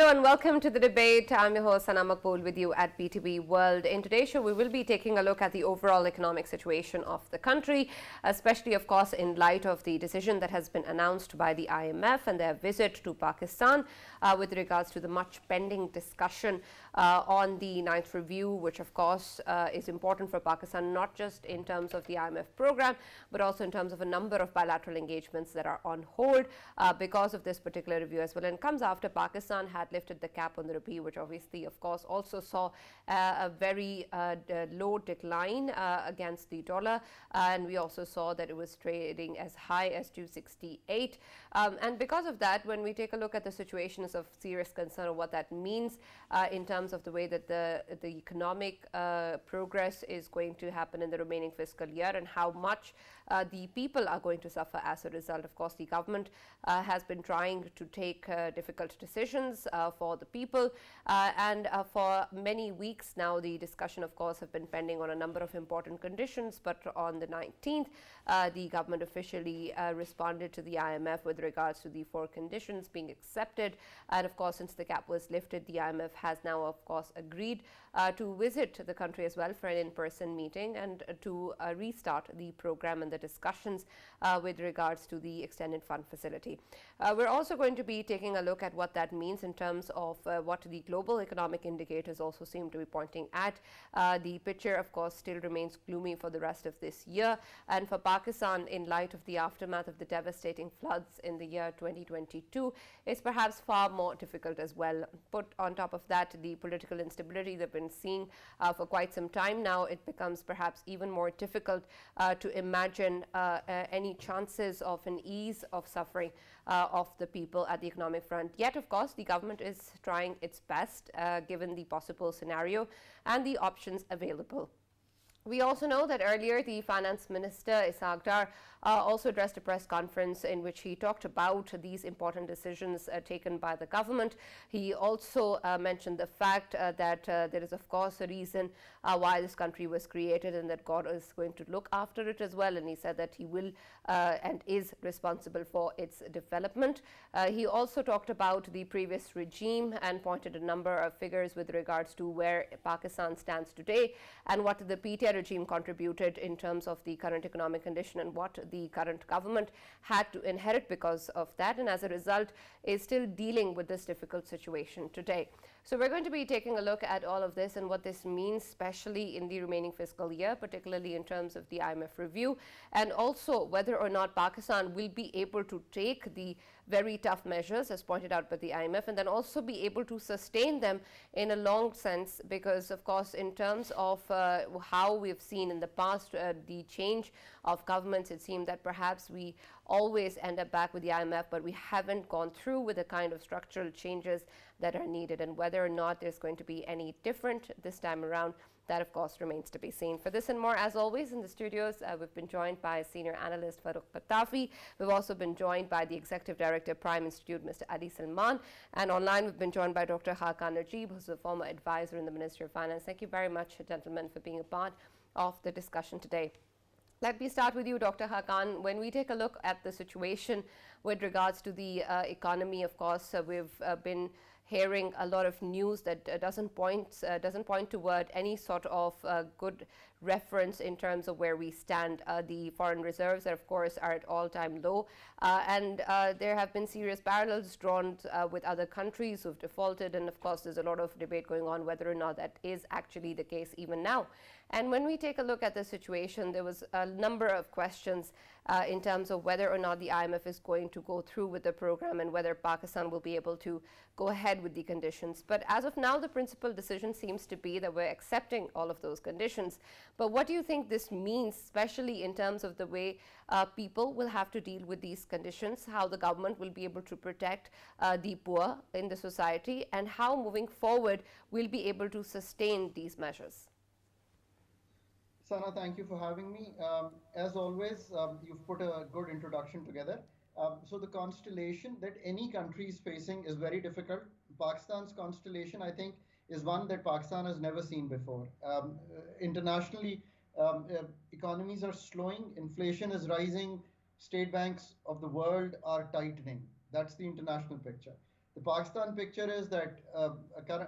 Hello and welcome to the debate. I'm your host Sana Makbool with you at BTB World. In today's show, we will be taking a look at the overall economic situation of the country, especially, of course, in light of the decision that has been announced by the IMF and their visit to Pakistan with regards to the much pending discussion on the ninth review, which, of course, is important for Pakistan, not just in terms of the IMF program, but also in terms of a number of bilateral engagements that are on hold because of this particular review as well. And comes after Pakistan had lifted the cap on the rupee, which obviously, of course, also saw a very low decline against the dollar. And we also saw that it was trading as high as 268. And because of that, when we take a look at the situation, is of serious concern of what that means in terms of the way that the economic progress is going to happen in the remaining fiscal year and how much the people are going to suffer as a result. Of course, the government has been trying to take difficult decisions for the people, and for many weeks now the discussion, of course, have been pending on a number of important conditions. But on the 19th, the government officially responded to the IMF with regards to the 4 conditions being accepted. And of course, since the cap was lifted, the IMF has now, of course, agreed to visit the country as well for an in-person meeting and to restart the program and the discussions with regards to the extended fund facility. We're also going to be taking a look at what that means in terms of what the global economic indicators also seem to be pointing at. The picture, of course, still remains gloomy for the rest of this year. And for Pakistan, in light of the aftermath of the devastating floods in the year 2022, is perhaps far more difficult as well. Put on top of that, the political instability they've been seeing for quite some time now, it becomes perhaps even more difficult to imagine any chances of an ease of suffering of the people at the economic front. Yet, of course, the government is trying its best given the possible scenario and the options available. We also know that earlier the Finance Minister, Ishaq Dar, also addressed a press conference in which he talked about these important decisions taken by the government. He also mentioned the fact that there is, of course, a reason why this country was created and that God is going to look after it as well. And he said that he will and is responsible for its development. He also talked about the previous regime and pointed a number of figures with regards to where Pakistan stands today and what the PTI regime contributed in terms of the current economic condition and what the current government had to inherit because of that, and as a result is still dealing with this difficult situation today. So we're going to be taking a look at all of this and what this means, especially in the remaining fiscal year, particularly in terms of the IMF review, and also whether or not Pakistan will be able to take the very tough measures as pointed out by the IMF and then also be able to sustain them in a long sense, because of course in terms of how we've seen in the past the change of governments, it seemed that perhaps we always end up back with the IMF, but we haven't gone through with the kind of structural changes that are needed. And whether or not there's going to be any different this time around, that of course remains to be seen. For this and more, as always, in the studios, we've been joined by senior analyst Farooq Pattafi. We've also been joined by the Executive Director, Prime Institute, Mr. Ali Salman. And online, we've been joined by Dr. Hakan Najib, who's a former advisor in the Ministry of Finance. Thank you very much, gentlemen, for being a part of the discussion today. Let me start with you, Dr. Hakan. When we take a look at the situation with regards to the economy, of course, we've been hearing a lot of news that doesn't point toward any sort of good reference in terms of where we stand. The foreign reserves, of course, are at all-time low, and there have been serious parallels drawn with other countries who've defaulted, and of course there's a lot of debate going on whether or not that is actually the case even now. And when we take a look at the situation, there was a number of questions in terms of whether or not the IMF is going to go through with the program and whether Pakistan will be able to go ahead with the conditions. But as of now, the principal decision seems to be that we're accepting all of those conditions. But what do you think this means, especially in terms of the way people will have to deal with these conditions, how the government will be able to protect the poor in the society, and how moving forward we'll be able to sustain these measures? Sana, thank you for having me. As always, you've put a good introduction together. So the constellation that any country is facing is very difficult. Pakistan's constellation, I think, is one that Pakistan has never seen before. Internationally, economies are slowing, inflation is rising, state banks of the world are tightening. That's the international picture. The Pakistan picture is that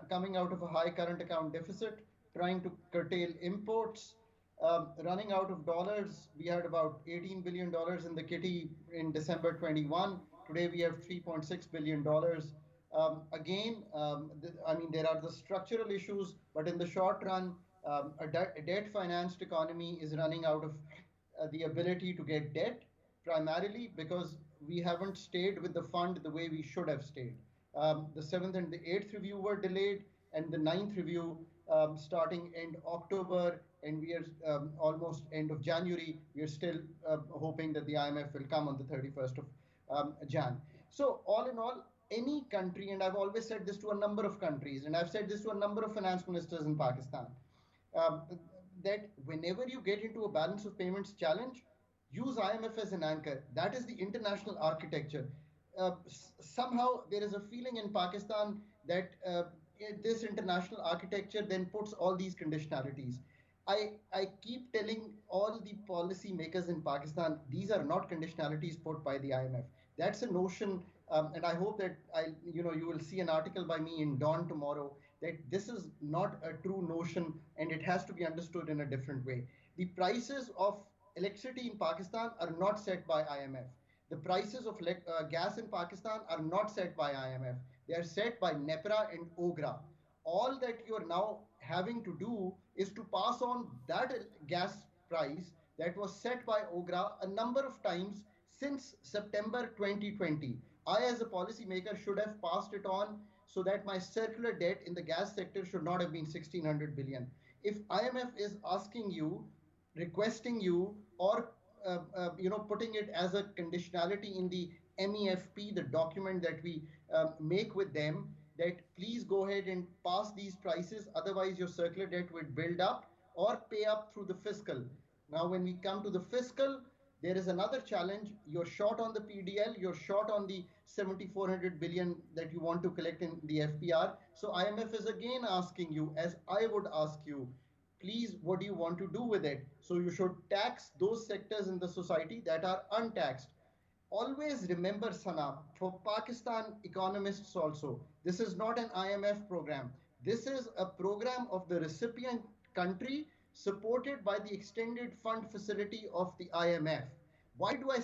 coming out of a high current account deficit, trying to curtail imports, running out of dollars. We had about $18 billion in the kitty in December 21. Today we have $3.6 billion. Again, I mean, there are the structural issues, but in the short run, a debt financed economy is running out of the ability to get debt, primarily because we haven't stayed with the fund the way we should have stayed. The seventh and the eighth review were delayed, and the ninth review starting end October, and we are almost end of January. We are still hoping that the IMF will come on the 31st of Jan. So, all in all, any country, and I've always said this to a number of countries, and I've said this to a number of finance ministers in Pakistan, um, that whenever you get into a balance of payments challenge, use IMF as an anchor. That is the international architecture. Somehow there is a feeling in Pakistan that this international architecture then puts all these conditionalities. I keep telling all the policy makers in Pakistan, these are not conditionalities put by the IMF. That's a notion, and I hope that you will see an article by me in Dawn tomorrow that this is not a true notion and it has to be understood in a different way. The prices of electricity in Pakistan are not set by IMF. The prices of gas in Pakistan are not set by IMF. They are set by NEPRA and OGRA. All that you are now having to do is to pass on that gas price that was set by OGRA a number of times since September 2020. I, as a policymaker, should have passed it on so that my circular debt in the gas sector should not have been 1600 billion. If IMF is asking you, requesting you, or putting it as a conditionality in the MEFP, the document that we make with them, that please go ahead and pass these prices, otherwise your circular debt would build up, or pay up through the fiscal. Now, when we come to the fiscal, there is another challenge. You're short on the PDL, you're short on the 7,400 billion that you want to collect in the FPR. So IMF is again asking you, as I would ask you, please, what do you want to do with it? So you should tax those sectors in the society that are untaxed. Always remember, Sana, for Pakistan economists also, this is not an IMF program. This is a program of the recipient country supported by the extended fund facility of the IMF. Why do I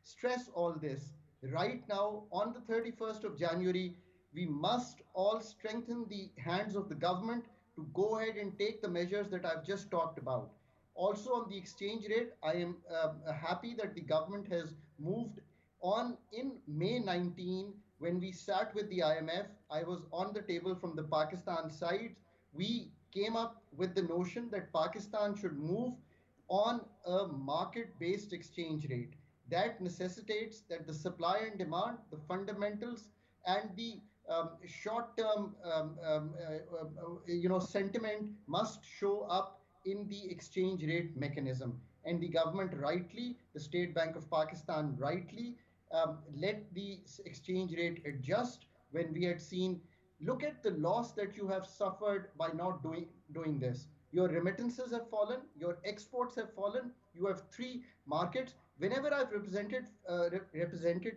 stress all this? Right now, on the 31st of January, we must all strengthen the hands of the government to go ahead and take the measures that I've just talked about. Also, on the exchange rate, I am happy that the government has moved on in May 19 when we sat with the IMF. I was on the table from the Pakistan side. We came up with the notion that Pakistan should move on a market-based exchange rate. That necessitates that the supply and demand, the fundamentals, and the short-term sentiment must show up in the exchange rate mechanism. And the government rightly, the State Bank of Pakistan rightly, let the exchange rate adjust when we had seen. Look at the loss that you have suffered by not doing this. Your remittances have fallen, your exports have fallen. You have three markets. Whenever I've represented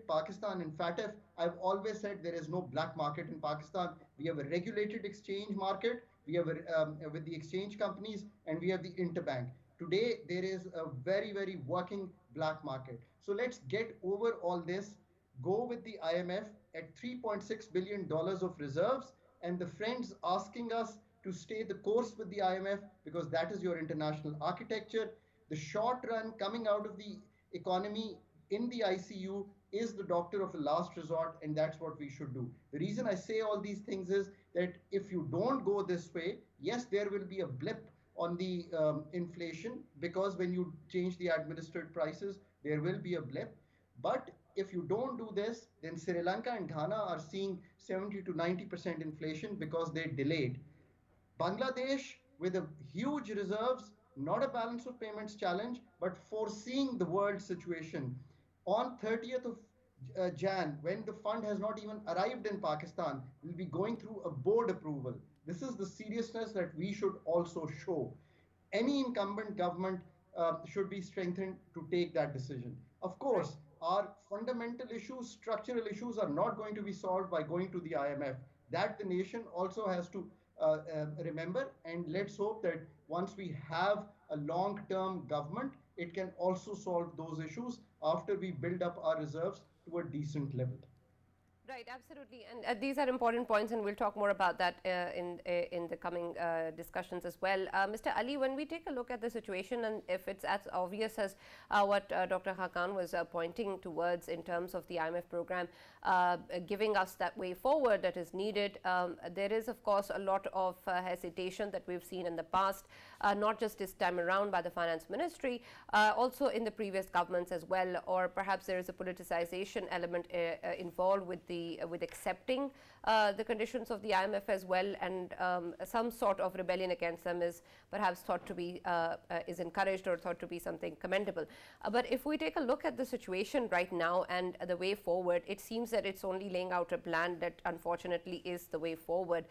Pakistan in FATF, I've always said there is no black market in Pakistan. We have a regulated exchange market. We have with the exchange companies, and we have the interbank. Today, there is a very, very working black market. So let's get over all this, go with the IMF at $3.6 billion of reserves, and the friends asking us to stay the course with the IMF because that is your international architecture. The short run coming out of the economy in the ICU is the doctor of a last resort, and that's what we should do. The reason I say all these things is that if you don't go this way, yes, there will be a blip on the inflation, because when you change the administered prices, there will be a blip. But if you don't do this, then Sri Lanka and Ghana are seeing 70 to 90% inflation because they delayed. Bangladesh, with a huge reserves, not a balance of payments challenge, but foreseeing the world situation. On 30th of Jan, when the fund has not even arrived in Pakistan, will be going through a board approval. This is the seriousness that we should also show. Any incumbent government should be strengthened to take that decision. Of course, our fundamental issues, structural issues are not going to be solved by going to the IMF. That the nation also has to remember. And let's hope that once we have a long term government, it can also solve those issues after we build up our reserves to a decent level. Right, absolutely, and these are important points, and we'll talk more about that in the coming discussions as well. Mr. Ali, when we take a look at the situation, and if it's as obvious as what Dr. Hakan was pointing towards in terms of the IMF program, giving us that way forward that is needed, there is, of course, a lot of hesitation that we've seen in the past, not just this time around by the Finance Ministry, also in the previous governments as well, or perhaps there is a politicization element involved with accepting the conditions of the IMF as well, and some sort of rebellion against them is perhaps thought to be is encouraged or thought to be something commendable. But if we take a look at the situation right now and the way forward, it seems that it's only laying out a plan that unfortunately is the way forward.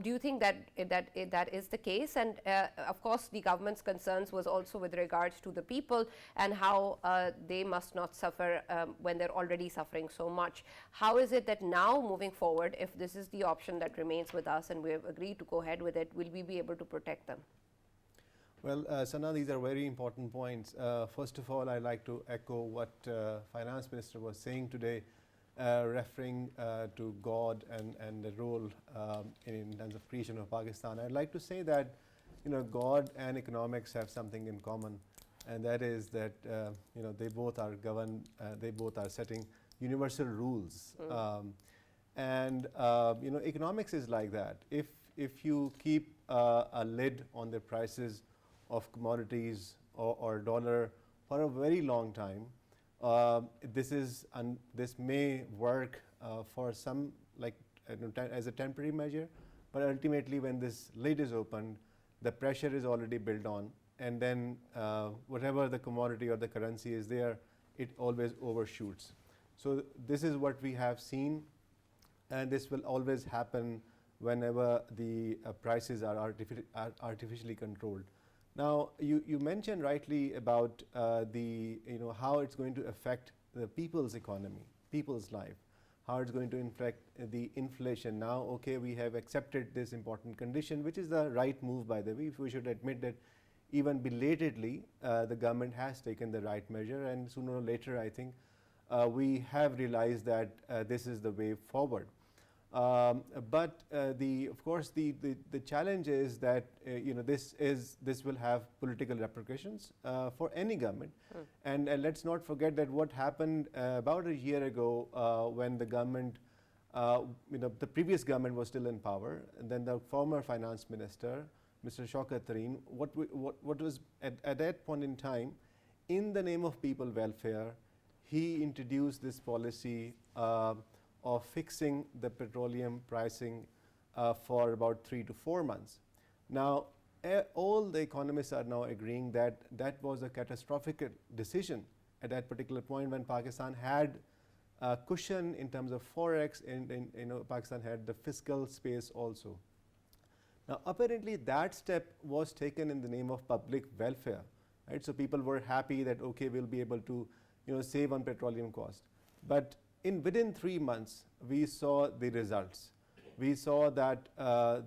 Do you think that that is the case? And of course, the government's concerns was also with regards to the people and how they must not suffer when they're already suffering so much. How is it that now moving forward, if this is the option that remains with us and we have agreed to go ahead with it, will we be able to protect them? Well, Sana, these are very important points. First of all, I'd like to echo what Finance Minister was saying today, referring to God and the role in terms of creation of Pakistan. I'd like to say that, God and economics have something in common, and that is that they both are governed, they both are setting universal rules. Economics is like that. If you keep a lid on the prices of commodities or dollar for a very long time, this may work for some, like as a temporary measure, but ultimately when this lid is opened, the pressure is already built on, and then whatever the commodity or the currency is there, it always overshoots. So this is what we have seen, and this will always happen whenever the prices are artificially controlled. Now, you mentioned rightly about how it's going to affect the people's economy, people's life, how it's going to affect the inflation. Now, okay, we have accepted this important condition, which is the right move, by the way. We should admit that even belatedly, the government has taken the right measure, and sooner or later, I think, we have realized that this is the way forward. But of course, the challenge is that this will have political repercussions for any government. And let's not forget that what happened about a year ago when the government, the previous government was still in power, and then the former finance minister, Mr. Shaukat Tareen, what was at that point in time, in the name of people welfare, he introduced this policy of fixing the petroleum pricing for about 3 to 4 months. Now, all the economists are now agreeing that that was a catastrophic decision at that particular point when Pakistan had a cushion in terms of forex, and Pakistan had the fiscal space also. Now, apparently that step was taken in the name of public welfare, right? So people were happy that, okay, we'll be able to save on petroleum cost. But within 3 months, we saw the results. We saw that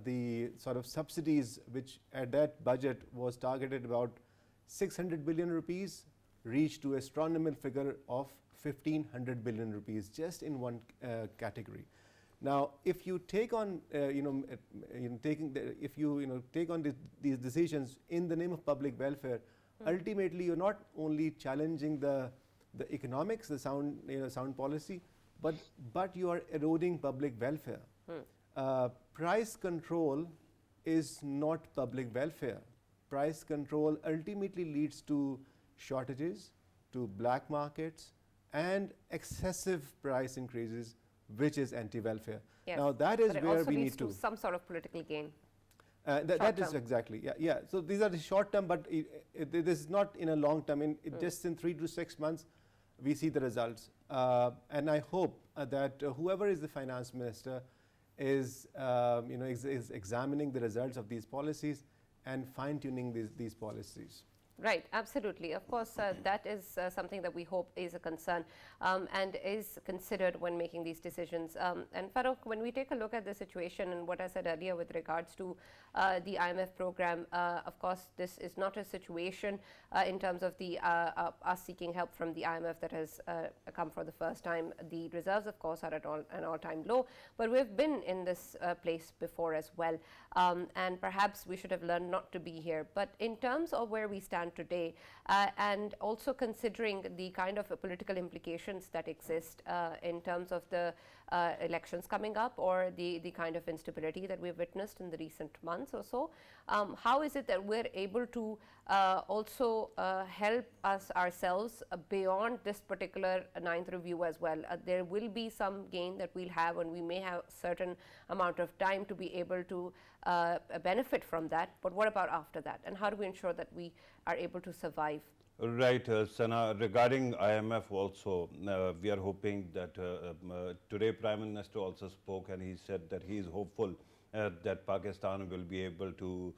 the sort of subsidies, which at that budget was targeted about 600 billion rupees, reached to astronomical figure of 1500 billion rupees just in one category. Now, if you take on, take on these decisions in the name of public welfare, ultimately you're not only challenging the economics, the sound policy, but you are eroding public welfare. Price control is not public welfare. Price control ultimately leads to shortages, to black markets, and excessive price increases, which is anti-welfare. Yes. Now that is where we need to some sort of political gain. That is exactly, yeah. So these are the short term, but this is not in a long term. Just in 3 to 6 months, we see the results. And I hope that whoever is the finance minister is examining the results of these policies and fine-tuning these policies. Right, absolutely. Of course, that is something that we hope is a concern and is considered when making these decisions. And Farooq, when we take a look at the situation and what I said earlier with regards to the IMF program, of course, this is not a situation in terms of the us seeking help from the IMF that has come for the first time. The reserves, of course, are at an all-time low, but we've been in this place before as well, and perhaps we should have learned not to be here. But in terms of where we stand today, and also considering the kind of political implications that exist in terms of the elections coming up or the kind of instability that we've witnessed in the recent months or so, how is it that we're able to also help us ourselves beyond this particular ninth review as well? There will be some gain that we'll have, and we may have certain amount of time to be able to benefit from that, but what about after that, and how do we ensure that we are able to survive? Right, Sana, regarding IMF also, we are hoping that today Prime Minister also spoke, and he said that he is hopeful that Pakistan will be able to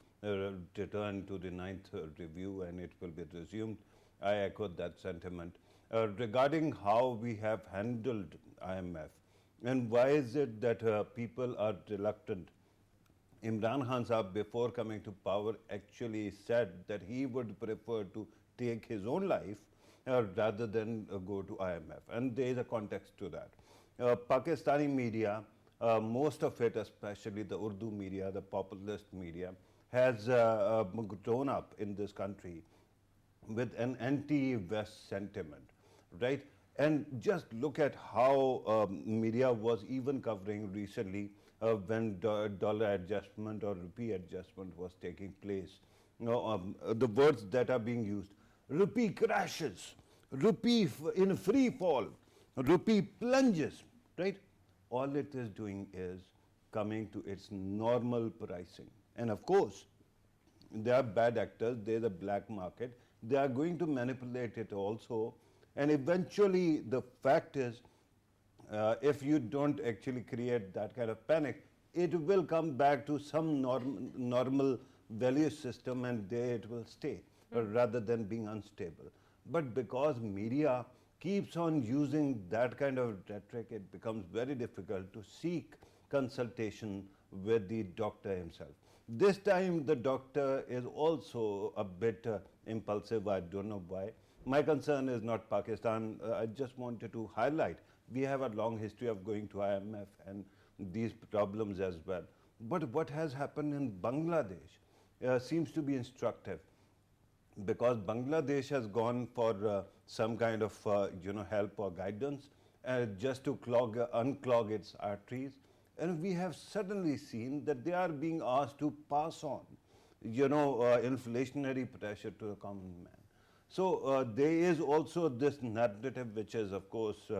return to the ninth review and it will be resumed. I echo that sentiment. Regarding how we have handled IMF and why is it that people are reluctant. Imran Khan Sahab, before coming to power, actually said that he would prefer to take his own life rather than go to IMF. And there is a context to that. Pakistani media, most of it, especially the Urdu media, the populist media, has grown up in this country with an anti-West sentiment, right? And just look at how media was even covering recently when dollar adjustment or rupee adjustment was taking place. The words that are being used, rupee crashes, rupee in free fall, rupee plunges, right? All it is doing is coming to its normal pricing. And of course, they are bad actors, there's a black market, they are going to manipulate it also. And eventually, the fact is, if you don't actually create that kind of panic, it will come back to some normal value system and there it will stay rather than being unstable. But because media keeps on using that kind of rhetoric, it becomes very difficult to seek consultation with the doctor himself. This time the doctor is also a bit impulsive, I don't know why. My concern is not Pakistan. I just wanted to highlight we have a long history of going to IMF and these problems as well. But what has happened in Bangladesh seems to be instructive, because Bangladesh has gone for some kind of help or guidance just to unclog its arteries, and we have suddenly seen that they are being asked to pass on inflationary pressure to the common man. So there is also this narrative which is, of course,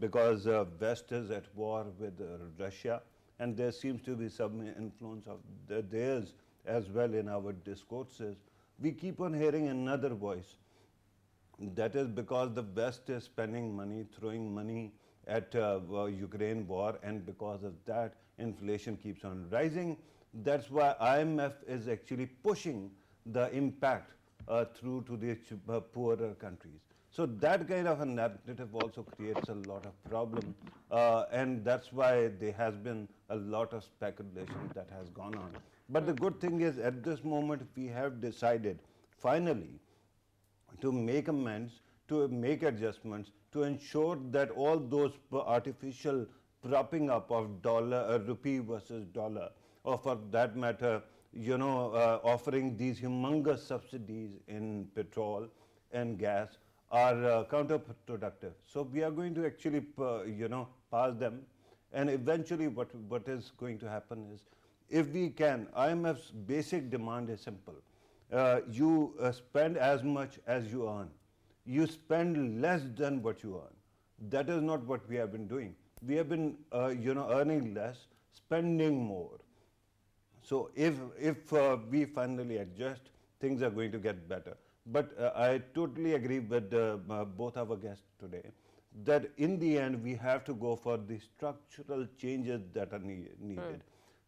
because West is at war with Russia, and there seems to be some influence of theirs as well in our discourses. We keep on hearing another voice. That is because the West is spending money, throwing money at Ukraine war, and because of that, inflation keeps on rising. That's why IMF is actually pushing the impact through to the poorer countries. So that kind of a narrative also creates a lot of problem, and that's why there has been a lot of speculation that has gone on. But the good thing is, at this moment, we have decided finally to make amends, to make adjustments, to ensure that all those artificial propping up of rupee versus dollar, or for that matter, offering these humongous subsidies in petrol and gas are counterproductive. So we are going to actually, pass them, and eventually what is going to happen is, if we can, IMF's basic demand is simple. You spend as much as you earn. You spend less than what you earn. That is not what we have been doing. We have been, earning less, spending more. So if we finally adjust, things are going to get better. But I totally agree with both our guests today that in the end we have to go for the structural changes that are needed.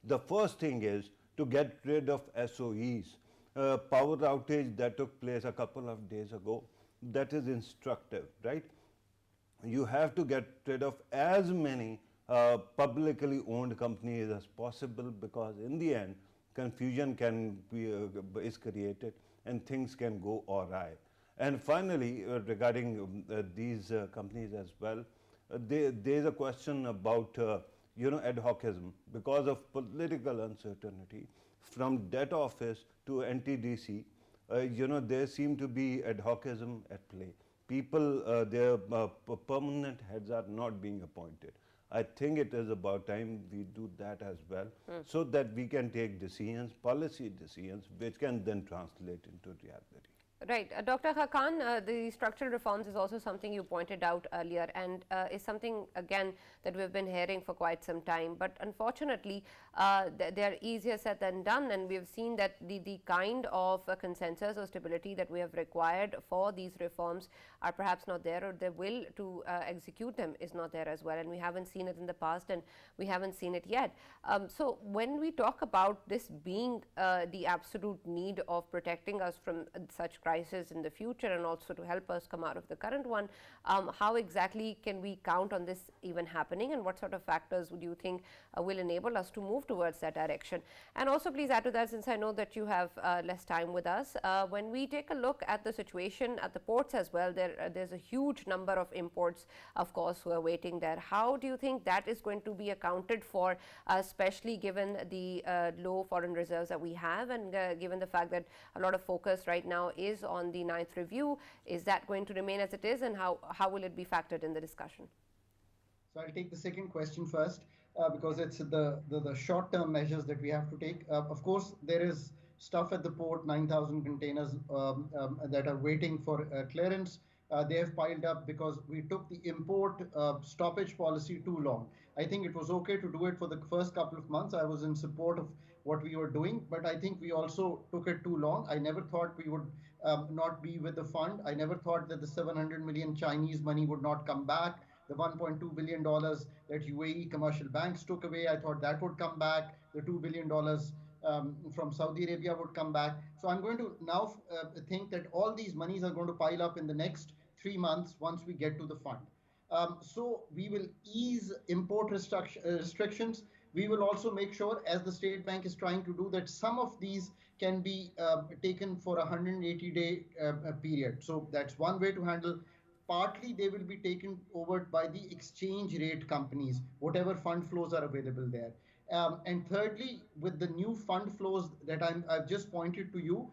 The first thing is to get rid of SOEs. power outage that took place a couple of days ago, that is instructive, right? You have to get rid of as many publicly owned companies as possible, because in the end confusion can be is created and things can go awry. And finally, regarding these companies as well, there is a question about ad hocism because of political uncertainty. From debt office to NTDC, there seem to be ad hocism at play. People, their permanent heads are not being appointed. I think it is about time we do that as well, so that we can take decisions, policy decisions, which can then translate into reality. Right. Dr. Haqqan, the structural reforms is also something you pointed out earlier, and is something, again, that we've been hearing for quite some time. But unfortunately, they are easier said than done, and we've seen that the kind of consensus or stability that we have required for these reforms are perhaps not there, or the will to execute them is not there as well. And we haven't seen it in the past, and we haven't seen it yet. So when we talk about this being the absolute need of protecting us from such crisis in the future, and also to help us come out of the current one, how exactly can we count on this even happening, and what sort of factors would you think will enable us to move towards that direction? And also please add to that, since I know that you have less time with us, when we take a look at the situation at the ports as well, there's a huge number of imports, of course, who are waiting there. How do you think that is going to be accounted for, especially given the low foreign reserves that we have, and given the fact that a lot of focus right now is on the 9th review? Is that going to remain as it is, and how will it be factored in the discussion? So I'll take the second question first, because it's the short-term measures that we have to take. Of course, there is stuff at the port, 9,000 containers that are waiting for clearance. They have piled up because we took the import stoppage policy too long. I think it was okay to do it for the first couple of months. I was in support of what we were doing, but I think we also took it too long. I never thought we would not be with the fund. I never thought that the 700 million Chinese money would not come back. The $1.2 billion that UAE commercial banks took away, I thought that would come back. The $2 billion from Saudi Arabia would come back. So I'm going to now think that all these monies are going to pile up in the next 3 months once we get to the fund. So we will ease import restrictions. We will also make sure, as the State Bank is trying to do, that some of these can be taken for a 180-day period. So that's one way to handle. Partly they will be taken over by the exchange rate companies, whatever fund flows are available there. And thirdly, with the new fund flows that I've just pointed to you,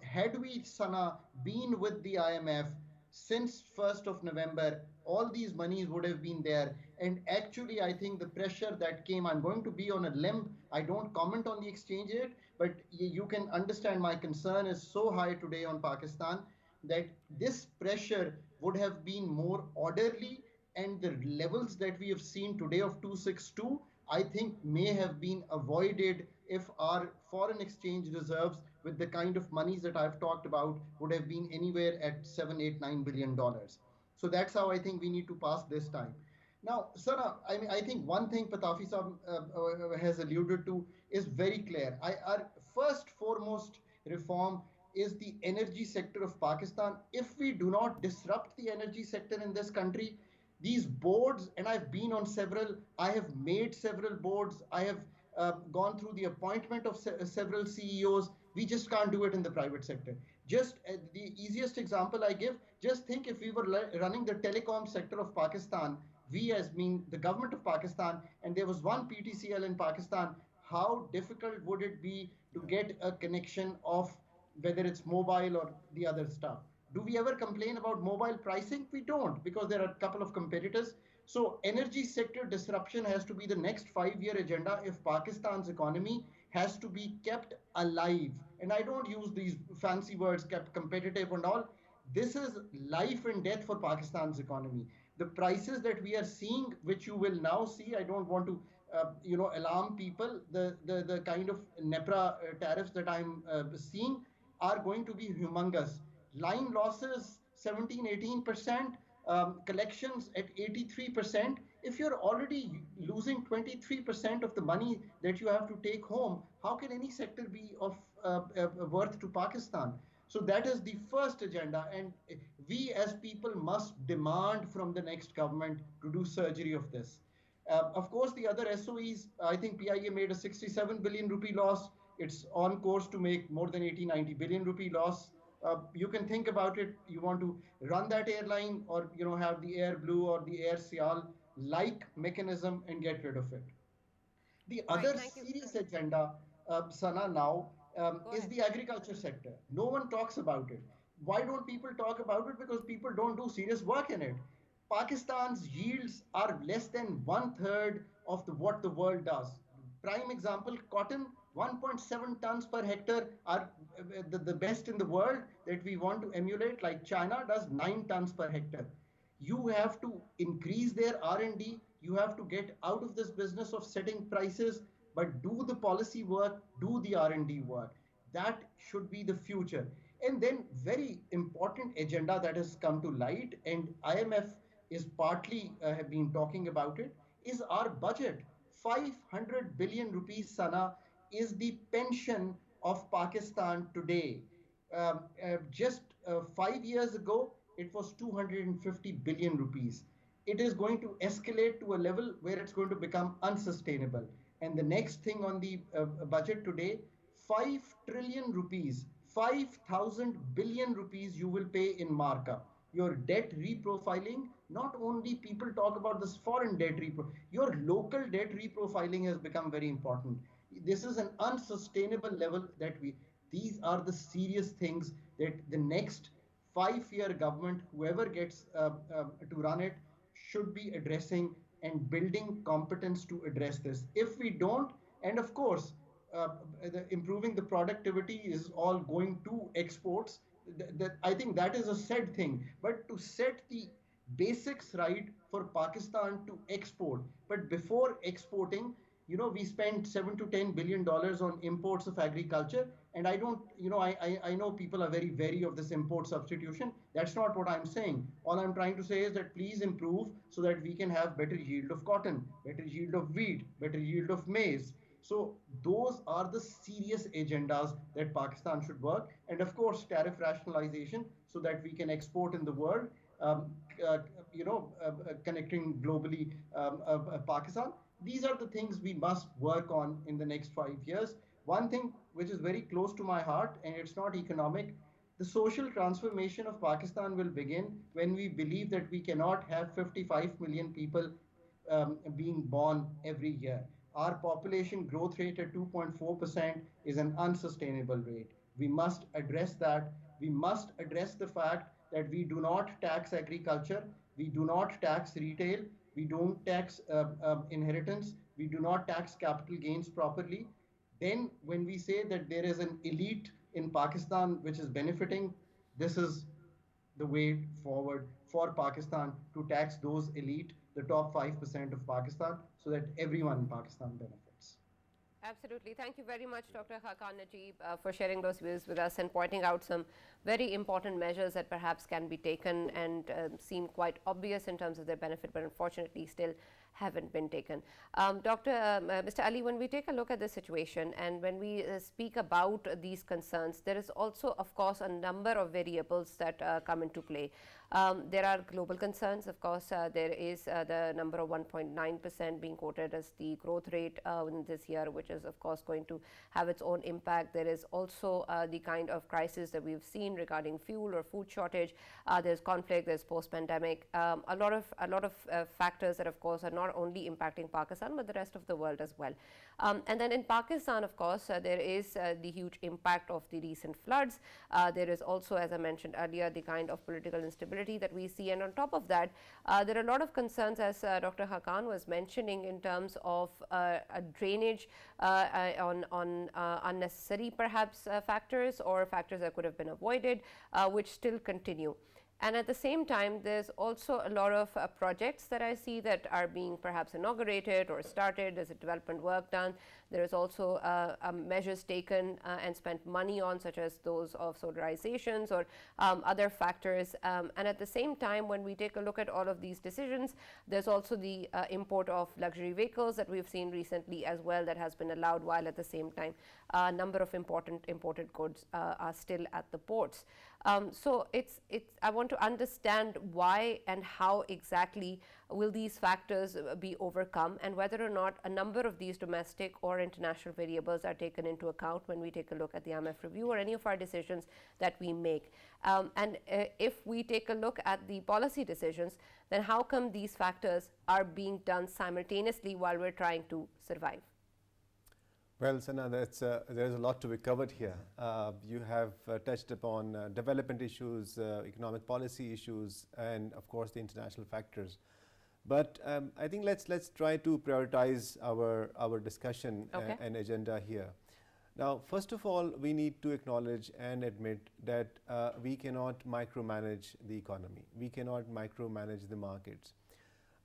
had we, Sana, been with the IMF since 1st of November, all these monies would have been there. And actually, I think the pressure that came, I'm going to be on a limb. I don't comment on the exchange rate, but you can understand my concern is so high today on Pakistan that this pressure would have been more orderly, and the levels that we have seen today of 262, I think may have been avoided if our foreign exchange reserves with the kind of monies that I've talked about would have been anywhere at $7, $8, $9 billion. So that's how I think we need to pass this time. Now, Sana, I think one thing Patafi Saab has alluded to is very clear. Our first foremost reform is the energy sector of Pakistan. If we do not disrupt the energy sector in this country, these boards, and I've been on several, I have made several boards, I have gone through the appointment of several CEOs. We just can't do it in the private sector. Just the easiest example I give, just think if we were running the telecom sector of Pakistan, we as mean the government of Pakistan, and there was one PTCL in Pakistan, how difficult would it be to get a connection of whether it's mobile or the other stuff? Do we ever complain about mobile pricing? We don't, because there are a couple of competitors. So energy sector disruption has to be the next 5-year agenda if Pakistan's economy has to be kept alive. And I don't use these fancy words, kept competitive and all. This is life and death for Pakistan's economy. The prices that we are seeing, which you will now see, I don't want to alarm people, the kind of NEPRA tariffs that I'm seeing are going to be humongous. Line losses 17-18%, collections at 83%. If you're already losing 23% of the money that you have to take home, how can any sector be of worth to Pakistan. So that is the first agenda, and we as people must demand from the next government to do surgery of this. Of course, the other SOEs, I think PIA made a 67 billion rupee loss. It's on course to make more than 80, 90 billion rupee loss. You can think about it. You want to run that airline, or have the Air Blue or the Air Sial like mechanism and get rid of it. The Right, other thank you. serious agenda, Sana, now is the agriculture sector. No one talks about it. Why don't people talk about it? Because people don't do serious work in it. Pakistan's yields are less than one third of what the world does. Prime example, cotton, 1.7 tons per hectare are the best in the world that we want to emulate. Like China does 9 tons per hectare. You have to increase their R&D. You have to get out of this business of setting prices, but do the policy work, do the R&D work. That should be the future. And then very important agenda that has come to light, and IMF is partly have been talking about it, is our budget. 500 billion rupees, Sana, is the pension of Pakistan today. Just 5 years ago, it was 250 billion rupees. It is going to escalate to a level where it's going to become unsustainable. And the next thing on the budget today, 5 trillion rupees, 5,000 billion rupees you will pay in markup. Your debt reprofiling, not only people talk about this foreign debt your local debt reprofiling has become very important. This is an unsustainable level that these are the serious things that the next 5-year government, whoever gets to run it, should be addressing and building competence to address this. If we don't, and of course, improving the productivity is all going to exports. I think that is a said thing. But to set the basics right for Pakistan to export, but before exporting, we spend $7 to $10 billion on imports of agriculture. And I don't, I know people are very wary of this import substitution. That's not what I'm saying. All I'm trying to say is that please improve so that we can have better yield of cotton, better yield of wheat, better yield of maize. So those are the serious agendas that Pakistan should work. And of course, tariff rationalization so that we can export in the world, connecting globally Pakistan. These are the things we must work on in the next 5 years. One thing which is very close to my heart, and it's not economic, the social transformation of Pakistan will begin when we believe that we cannot have 55 million people being born every year. Our population growth rate at 2.4% is an unsustainable rate. We must address that. We must address the fact that we do not tax agriculture, we do not tax retail, we don't tax inheritance, we do not tax capital gains properly. Then when we say that there is an elite in Pakistan which is benefiting, this is the way forward for Pakistan to tax those elite, the top 5% of Pakistan, so that everyone in Pakistan benefits. Absolutely. Thank you very much, Dr. Hakan Najib, for sharing those views with us and pointing out some very important measures that perhaps can be taken and seem quite obvious in terms of their benefit, but unfortunately still haven't been taken. Mr. Ali, when we take a look at the situation and when we speak about these concerns, there is also, of course, a number of variables that come into play. There are global concerns, of course. There is the number of 1.9% being quoted as the growth rate in this year, which is, of course, going to have its own impact. There is also the kind of crisis that we've seen regarding fuel or food shortage. There's conflict, there's post-pandemic, a lot of factors that, of course, are not only impacting Pakistan, but the rest of the world as well. And then in Pakistan, of course, there is the huge impact of the recent floods. There is also, as I mentioned earlier, the kind of political instability that we see. And on top of that, there are a lot of concerns, as Dr. Hakan was mentioning, in terms of a drainage on unnecessary, perhaps, factors or factors that could have been avoided, which still continue. And at the same time, there's also a lot of projects that I see that are being perhaps inaugurated or started. There's a development work done. There is also measures taken and spent money on, such as those of solarizations or other factors. And at the same time, when we take a look at all of these decisions, there's also the import of luxury vehicles that we've seen recently as well that has been allowed, while at the same time a number of important imported goods are still at the ports. So I want to understand why and how exactly will these factors be overcome, and whether or not a number of these domestic or international variables are taken into account when we take a look at the IMF review or any of our decisions that we make. And if we take a look at the policy decisions, then how come these factors are being done simultaneously while we're trying to survive? Well, Sana, there's a lot to be covered here. You have touched upon development issues, economic policy issues, and of course the international factors. But I think let's try to prioritize our discussion and agenda here. Now, first of all, we need to acknowledge and admit that we cannot micromanage the economy. We cannot micromanage the markets.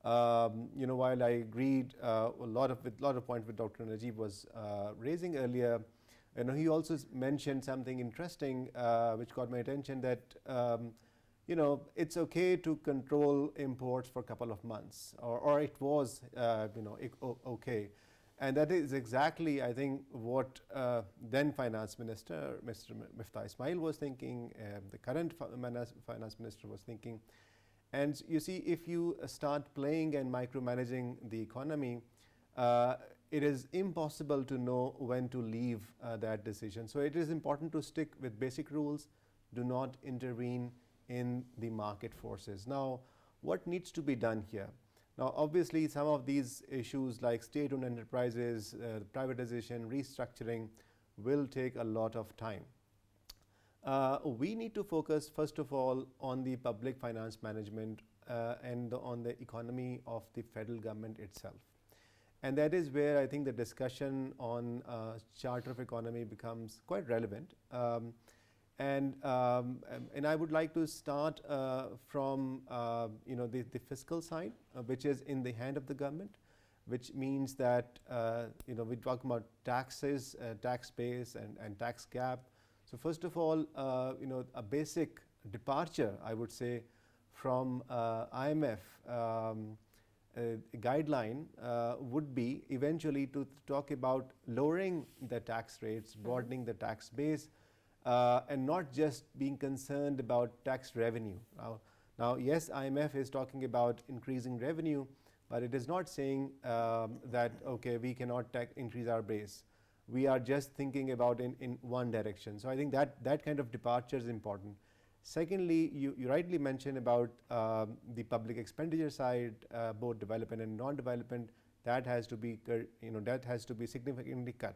While I agreed a lot of points with Dr. Najib was raising earlier, he also mentioned something interesting which caught my attention, that it's okay to control imports for a couple of months, or it was okay. And that is exactly, I think, what then Finance Minister, Mr. Miftah Ismail was thinking, the current Finance Minister was thinking. And you see, if you start playing and micromanaging the economy, it is impossible to know when to leave that decision. So it is important to stick with basic rules, do not intervene in the market forces. Now, what needs to be done here? Now, obviously, some of these issues like state-owned enterprises, privatization, restructuring will take a lot of time. We need to focus, first of all, on the public finance management and on the economy of the federal government itself. And that is where I think the discussion on Charter of Economy becomes quite relevant. And I would like to start from the fiscal side, which is in the hand of the government, which means that we talk about taxes, tax base, and tax gap. So first of all, a basic departure, I would say, from IMF guideline would be eventually to talk about lowering the tax rates, broadening the tax base, and not just being concerned about tax revenue. Now, yes, IMF is talking about increasing revenue, but it is not saying that, okay, we cannot increase our base. We are just thinking about in one direction. So I think that kind of departure is important. Secondly, you rightly mentioned about the public expenditure side, both development and non-development. That has to be significantly cut.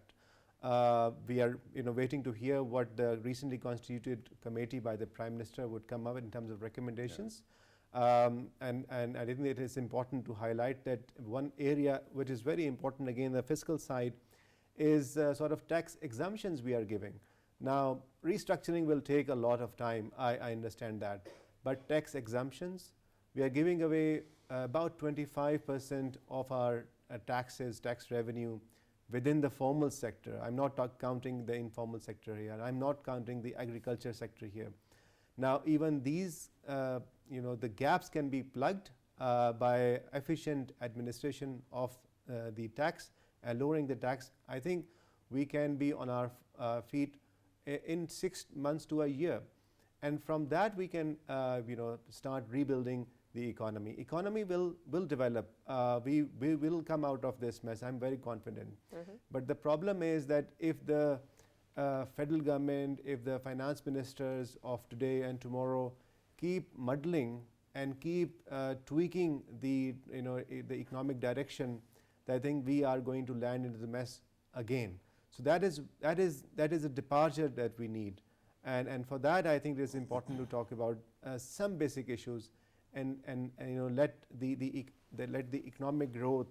We are waiting to hear what the recently constituted committee by the Prime Minister would come up in terms of recommendations. And I think it is important to highlight that one area which is very important, again, the fiscal side, is sort of tax exemptions we are giving. Now, restructuring will take a lot of time, I understand that. But tax exemptions, we are giving away about 25% of our taxes, tax revenue within the formal sector. I'm not counting the informal sector here. I'm not counting the agriculture sector here. Now, even these, the gaps can be plugged by efficient administration of the tax, lowering the tax. I think we can be on our feet in 6 months to a year, and from that we can start rebuilding the economy. Economy will develop. We will come out of this mess. I'm very confident. But the problem is that if the federal government, if the finance ministers of today and tomorrow keep muddling and keep tweaking the economic direction, I think we are going to land into the mess again. So that is a departure that we need, and for that I think it is important to talk about some basic issues, and let the economic growth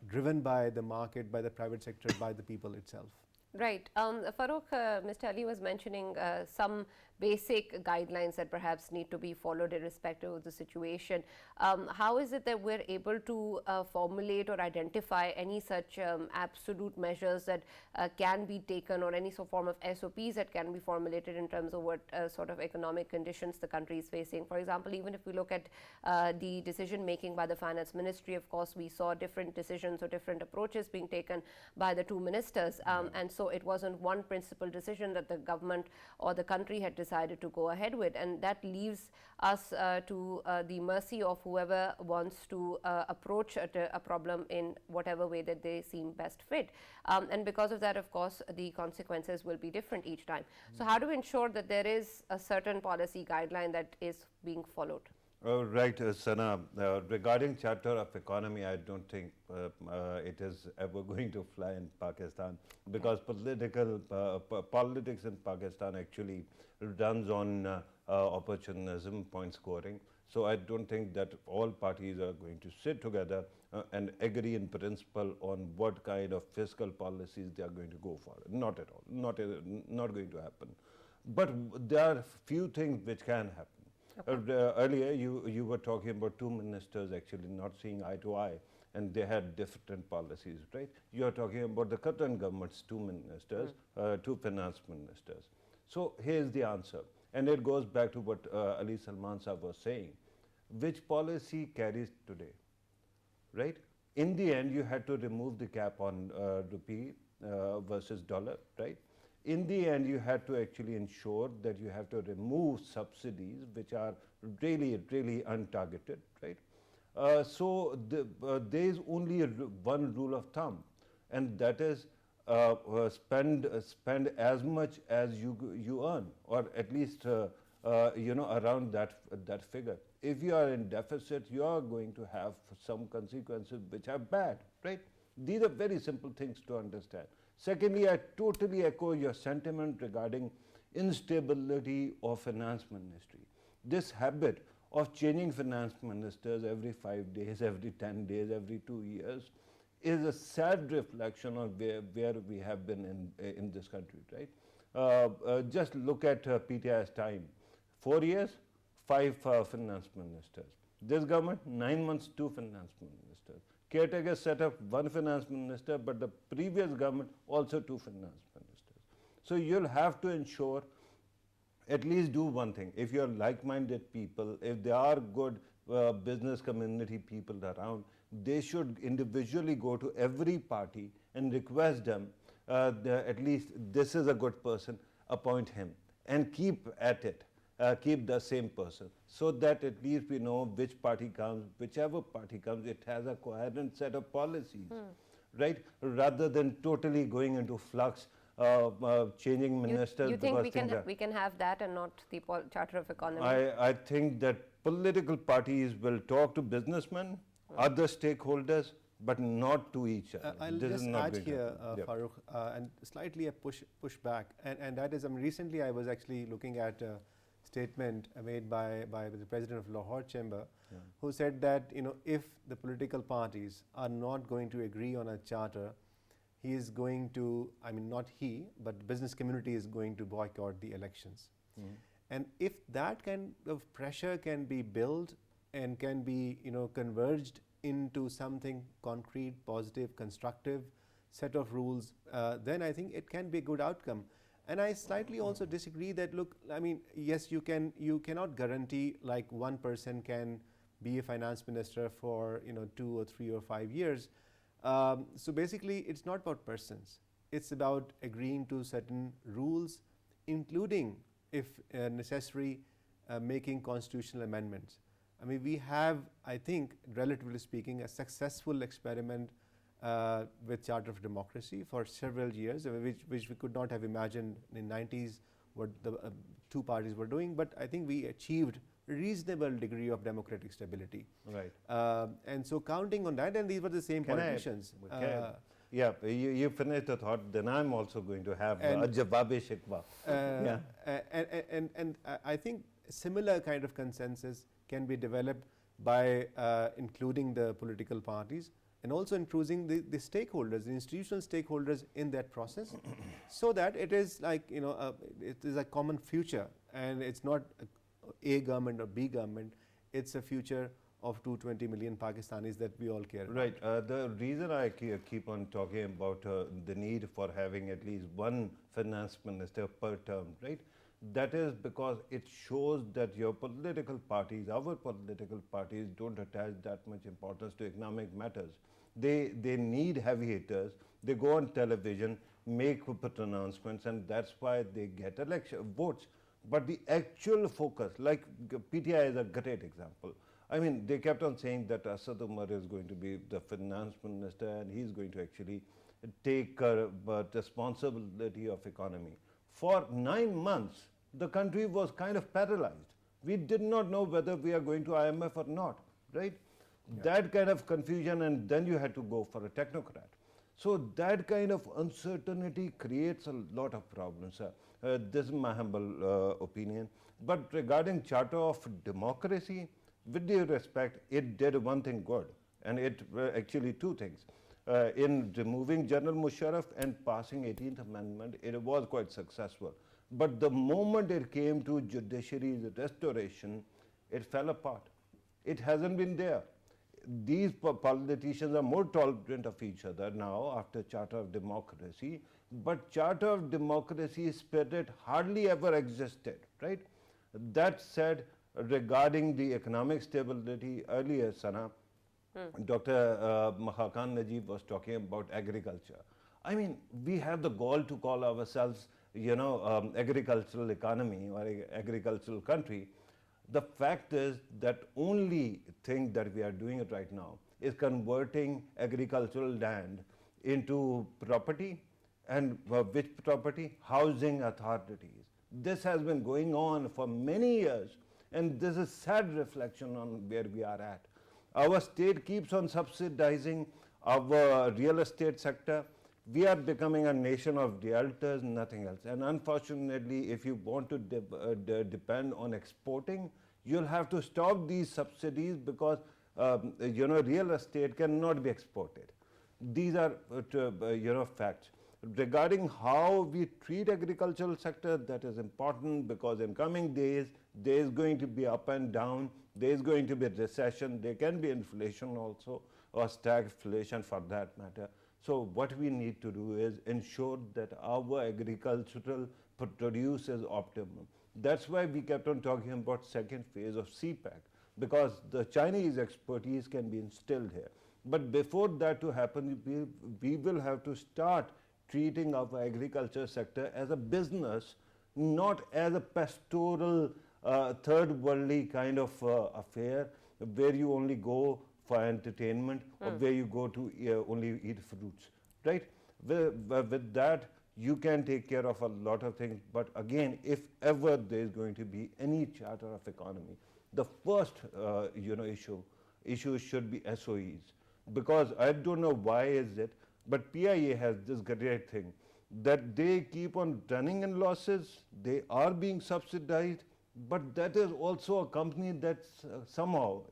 driven by the market, by the private sector, by the people itself. Right. Farooq, Mr. Ali was mentioning some basic guidelines that perhaps need to be followed irrespective of the situation. How is it that we're able to formulate or identify any such absolute measures that can be taken, or any form of SOPs that can be formulated in terms of what sort of economic conditions the country is facing? For example, even if we look at the decision making by the finance ministry, of course, we saw different decisions or different approaches being taken by the two ministers. And so it wasn't one principal decision that the government or the country had decided to go ahead with, and that leaves us to the mercy of whoever wants to approach a problem in whatever way that they seem best fit. And because of that, of course, the consequences will be different each time. So how do we ensure that there is a certain policy guideline that is being followed? Right, Sana. Regarding Charter of Economy, I don't think it is ever going to fly in Pakistan, because politics in Pakistan actually runs on opportunism, point scoring. So I don't think that all parties are going to sit together and agree in principle on what kind of fiscal policies they are going to go for. Not at all. Not going to happen. But there are few things which can happen. Earlier, you were talking about two ministers actually not seeing eye to eye, and they had different policies, right? You are talking about the Qatari government's two ministers, two finance ministers. So here's the answer, and it goes back to what Ali Salman Saab was saying. Which policy carries today, right? In the end, you had to remove the cap on rupee versus dollar, right? In the end, you had to actually ensure that you have to remove subsidies which are really, really untargeted, right? So there is only one rule of thumb, and that is spend as much as you earn, or at least around that figure. If you are in deficit, you are going to have some consequences which are bad, right? These are very simple things to understand. Secondly, I totally echo your sentiment regarding instability of finance ministry. This habit of changing finance ministers every 5 days, every 10 days, every 2 years is a sad reflection of where we have been in this country, right? Just look at PTI's time. 4 years, 5 finance ministers. This government, 9 months, 2 finance ministers. Caretaker set up 1 finance minister, but the previous government also 2 finance ministers. So you'll have to ensure, at least do one thing. If you're like-minded people, if there are good business community people around, they should individually go to every party and request them, at least this is a good person, appoint him, and keep at it. Keep the same person, so that at least we know which party comes, whichever party comes, it has a coherent set of policies, right? Rather than totally going into flux, changing ministers. You think we can have that and not the Charter of Economy? I think that political parties will talk to businessmen, other stakeholders, but not to each other. I'll just add here, Farooq, and slightly a push back, and that is, recently I was actually looking at statement made by the president of Lahore Chamber, who said that if the political parties are not going to agree on a charter, he is going to, not he, but the business community is going to boycott the elections. And if that kind of pressure can be built and can be converged into something concrete, positive, constructive set of rules, then I think it can be a good outcome. And I slightly also disagree that, look, yes, you cannot guarantee like one person can be a finance minister for 2 or 3 or 5 years. So basically, it's not about persons. It's about agreeing to certain rules, including, if necessary, making constitutional amendments. We have, I think, relatively speaking, a successful experiment with Charter of Democracy for several years, which we could not have imagined in the 90s what the two parties were doing, but I think we achieved a reasonable degree of democratic stability. Right. And so counting on that, and these were the same politicians. Yeah, you finish the thought, then I'm also going to have a Jawabe Shikwa. And I think similar kind of consensus can be developed by including the political parties and also including the stakeholders, the institutional stakeholders in that process, so that it is like, it is a common future, and it's not A government or B government, it's a future of 220 million Pakistanis that we all care about. Right. The reason I keep on talking about the need for having at least one finance minister per term, right? That is because it shows that your political parties, our political parties, don't attach that much importance to economic matters. They need heavy hitters. They go on television, make announcements, and that's why they get election votes. But the actual focus, like PTI is a great example. I mean, they kept on saying that Asad Umar is going to be the finance minister and he's going to actually take responsibility of economy. For 9 months, the country was kind of paralyzed. We did not know whether we are going to IMF or not, right? Yeah. That kind of confusion, and then you had to go for a technocrat. So that kind of uncertainty creates a lot of problems. This is my humble opinion. But regarding Charter of Democracy, with due respect, it did one thing good, and it actually two things. In removing General Musharraf and passing 18th Amendment, it was quite successful. But the moment it came to judiciary's restoration, it fell apart. It hasn't been there. These politicians are more tolerant of each other now after Charter of Democracy, but Charter of Democracy spirit hardly ever existed, right? That said, regarding the economic stability, earlier, Sana, Dr. Hakan Najib was talking about agriculture. I mean, we have the gall to call ourselves, agricultural economy or agricultural country. The fact is that only thing that we are doing it right now is converting agricultural land into property, and which property? Housing authorities. This has been going on for many years, and this is sad reflection on where we are at. Our state keeps on subsidizing our real estate sector. We are becoming a nation of realtors, nothing else. And unfortunately, if you want to depend on exporting, you'll have to stop these subsidies because real estate cannot be exported. These are facts. Regarding how we treat agricultural sector, that is important, because in coming days there is going to be up and down, there is going to be recession, there can be inflation also, or stagflation for that matter. So what we need to do is ensure that our agricultural produce is optimum. That's why we kept on talking about second phase of CPEC, because the Chinese expertise can be instilled here. But before that to happen, we will have to start treating our agriculture sector as a business, not as a pastoral, third worldly kind of affair where you only go for entertainment or where you go to only eat fruits, right? With that, you can take care of a lot of things. But again, if ever there is going to be any charter of economy, the first issue should be SOEs. Because I don't know why is it, but PIA has this great thing that they keep on running in losses, they are being subsidized, but that is also a company that's somehow,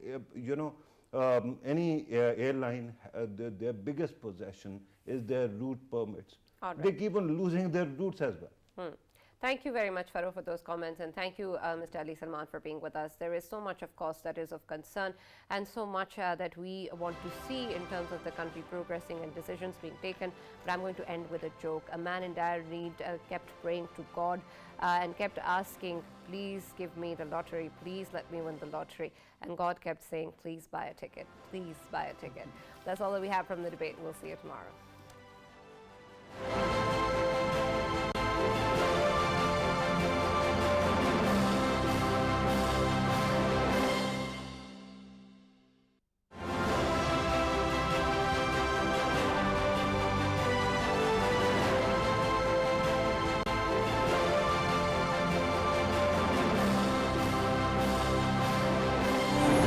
any airline, their biggest possession is their route permits. Right. They keep on losing their routes as well. Thank you very much, Farouk, for those comments, and thank you, Mr. Ali Salman, for being with us. There is so much, of course, that is of concern, and so much that we want to see in terms of the country progressing and decisions being taken. But I'm going to end with a joke. A man in dire need kept praying to God and kept asking, please give me the lottery, please let me win the lottery. And God kept saying, please buy a ticket, please buy a ticket. That's all that we have from the debate. We'll see you tomorrow.